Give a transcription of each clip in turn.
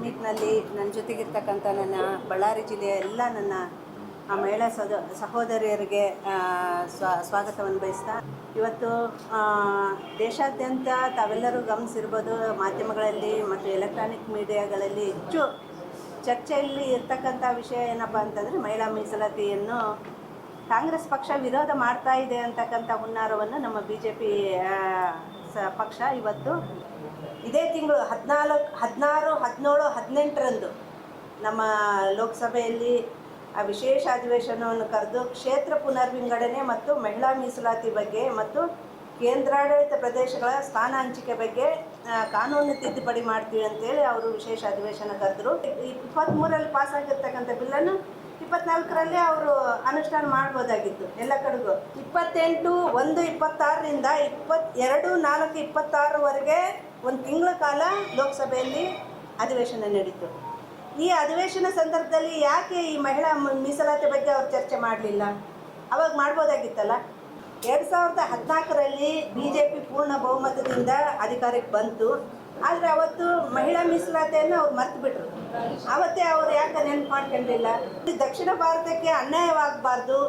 ಮೀಟ್ನಲ್ಲಿ ನನ್ನ ಜೊತೆಗಿರ್ತಕ್ಕಂಥ ನನ್ನ ಬಳ್ಳಾರಿ ಜಿಲ್ಲೆಯ ಎಲ್ಲ ನನ್ನ ಮಹಿಳಾ ಸಹೋದರಿಯರಿಗೆ ಸ್ವಾಗತವನ್ನು ಬಯಸ್ತಾ ಇವತ್ತು ದೇಶಾದ್ಯಂತ ತಾವೆಲ್ಲರೂ ಗಮನಿಸಿರ್ಬೋದು, ಮಾಧ್ಯಮಗಳಲ್ಲಿ ಮತ್ತು ಎಲೆಕ್ಟ್ರಾನಿಕ್ ಮೀಡಿಯಾಗಳಲ್ಲಿ ಹೆಚ್ಚು ಚರ್ಚೆಯಲ್ಲಿ ಇರ್ತಕ್ಕಂಥ ವಿಷಯ ಏನಪ್ಪ ಅಂತಂದರೆ ಮಹಿಳಾ ಮೀಸಲಾತಿಯನ್ನು ಕಾಂಗ್ರೆಸ್ ಪಕ್ಷ ವಿರೋಧ ಮಾಡ್ತಾ ಇದೆ ಅಂತಕ್ಕಂಥ ಹುನ್ನಾರವನ್ನು ನಮ್ಮ BJP ಪಕ್ಷ ಇವತ್ತು ಇದೇ ತಿಂಗಳು 16, 17, 18ರಂದು ನಮ್ಮ ಲೋಕಸಭೆಯಲ್ಲಿ ವಿಶೇಷ ಅಧಿವೇಶನವನ್ನು ಕರೆದು ಕ್ಷೇತ್ರ ಪುನರ್ವಿಂಗಡಣೆ ಮತ್ತು ಮಹಿಳಾ ಮೀಸಲಾತಿ ಬಗ್ಗೆ ಮತ್ತು ಕೇಂದ್ರಾಡಳಿತ ಪ್ರದೇಶಗಳ ಸ್ಥಾನ ಹಂಚಿಕೆ ಬಗ್ಗೆ ಕಾನೂನು ತಿದ್ದುಪಡಿ ಮಾಡ್ತೀವಿ ಅಂತೇಳಿ ಅವರು ವಿಶೇಷ ಅಧಿವೇಶನ ಕರೆದರು. 23ರಲ್ಲಿ ಪಾಸಾಗಿರ್ತಕ್ಕಂಥ ಬಿಲ್ಲನ್ನು 24ರಲ್ಲಿ ಅವರು ಅನುಷ್ಠಾನ ಮಾಡ್ಬೋದಾಗಿತ್ತು ಎಲ್ಲ ಕಡೆಗೂ. 28/1/26ರಿಂದ 22/4/26ವರೆಗೆ ಒಂದು ತಿಂಗಳ ಕಾಲ ಲೋಕಸಭೆಯಲ್ಲಿ ಅಧಿವೇಶನ ನಡೀತು. ಈ ಅಧಿವೇಶನ ಸಂದರ್ಭದಲ್ಲಿ ಯಾಕೆ ಈ ಮಹಿಳಾ ಮೀಸಲಾತಿ ಬಗ್ಗೆ ಅವ್ರು ಚರ್ಚೆ ಮಾಡಲಿಲ್ಲ? ಅವಾಗ ಮಾಡ್ಬೋದಾಗಿತ್ತಲ್ಲ. 2014ರಲ್ಲಿ BJP ಪೂರ್ಣ ಬಹುಮತದಿಂದ ಅಧಿಕಾರಕ್ಕೆ ಬಂತು. ಆದರೆ ಅವತ್ತು ಮಹಿಳಾ ಮೀಸಲಾತಿಯನ್ನು ಅವ್ರು ಮರ್ತು ಬಿಟ್ರು. ಅವತ್ತೇ ಅವ್ರು ಯಾಕೆ ನೆನಪು ಮಾಡ್ಕೊಂಡಿಲ್ಲ? ದಕ್ಷಿಣ ಭಾರತಕ್ಕೆ ಅನ್ಯಾಯವಾಗಬಾರ್ದು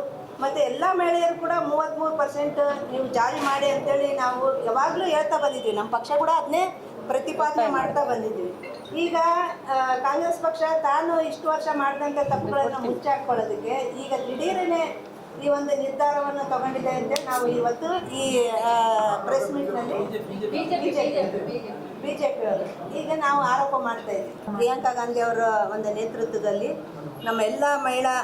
ಮತ್ತು ಎಲ್ಲ ಮಹಿಳೆಯರು ಕೂಡ 33% ನೀವು ಜಾರಿ ಮಾಡಿ ಅಂತೇಳಿ ನಾವು ಯಾವಾಗಲೂ ಹೇಳ್ತಾ ಬಂದಿದ್ವಿ. ನಮ್ಮ ಪಕ್ಷ ಕೂಡ ಅದನ್ನೇ ಪ್ರತಿಪಾದನೆ ಮಾಡ್ತಾ ಬಂದಿದ್ವಿ. ಈಗ ಕಾಂಗ್ರೆಸ್ ಪಕ್ಷ ತಾನು ಇಷ್ಟು ವರ್ಷ ಮಾಡಿದಂಥ ತಪ್ಪುಗಳನ್ನು ಮುಚ್ಚಾಕೊಳ್ಳೋದಕ್ಕೆ ಈಗ ದಿಢೀರನೇ ಈ ಒಂದು ನಿರ್ಧಾರವನ್ನು ತಗೊಂಡಿದೆ ಅಂತೇಳಿ ನಾವು ಇವತ್ತು ಈ ಪ್ರೆಸ್ ಮೀಟ್ನಲ್ಲಿ BJP ಅವರು ಈಗ ನಾವು ಆರೋಪ ಮಾಡ್ತಾ ಇದ್ದೀವಿ. ಪ್ರಿಯಾಂಕಾ ಗಾಂಧಿ ಅವರ ಒಂದು ನೇತೃತ್ವದಲ್ಲಿ ನಮ್ಮ ಎಲ್ಲ ಮಹಿಳಾ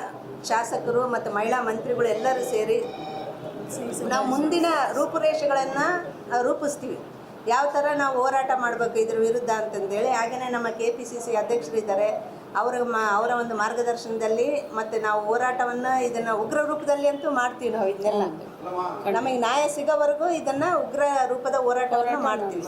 ಶಾಸಕರು ಮತ್ತು ಮಹಿಳಾ ಮಂತ್ರಿಗಳು ಎಲ್ಲರೂ ಸೇರಿ ನಾವು ಮುಂದಿನ ರೂಪುರೇಷೆಗಳನ್ನು ರೂಪಿಸ್ತೀವಿ. ಯಾವ ಥರ ನಾವು ಹೋರಾಟ ಮಾಡಬೇಕು ಇದ್ರ ವಿರುದ್ಧ ಅಂತಂದೇಳಿ. ಹಾಗೆಯೇ ನಮ್ಮ KPCC ಅಧ್ಯಕ್ಷರಿದ್ದಾರೆ, ಅವರ ಒಂದು ಮಾರ್ಗದರ್ಶನದಲ್ಲಿ ಮತ್ತು ನಾವು ಹೋರಾಟವನ್ನು ಇದನ್ನು ಉಗ್ರ ರೂಪದಲ್ಲಿ ಅಂತೂ ಮಾಡ್ತೀವಿ. ನಾವು ಇದನ್ನೆಲ್ಲ ನಮಗೆ ನ್ಯಾಯ ಸಿಗೋವರೆಗೂ ಇದನ್ನು ಉಗ್ರ ರೂಪದ ಹೋರಾಟವನ್ನು ಮಾಡ್ತೀವಿ.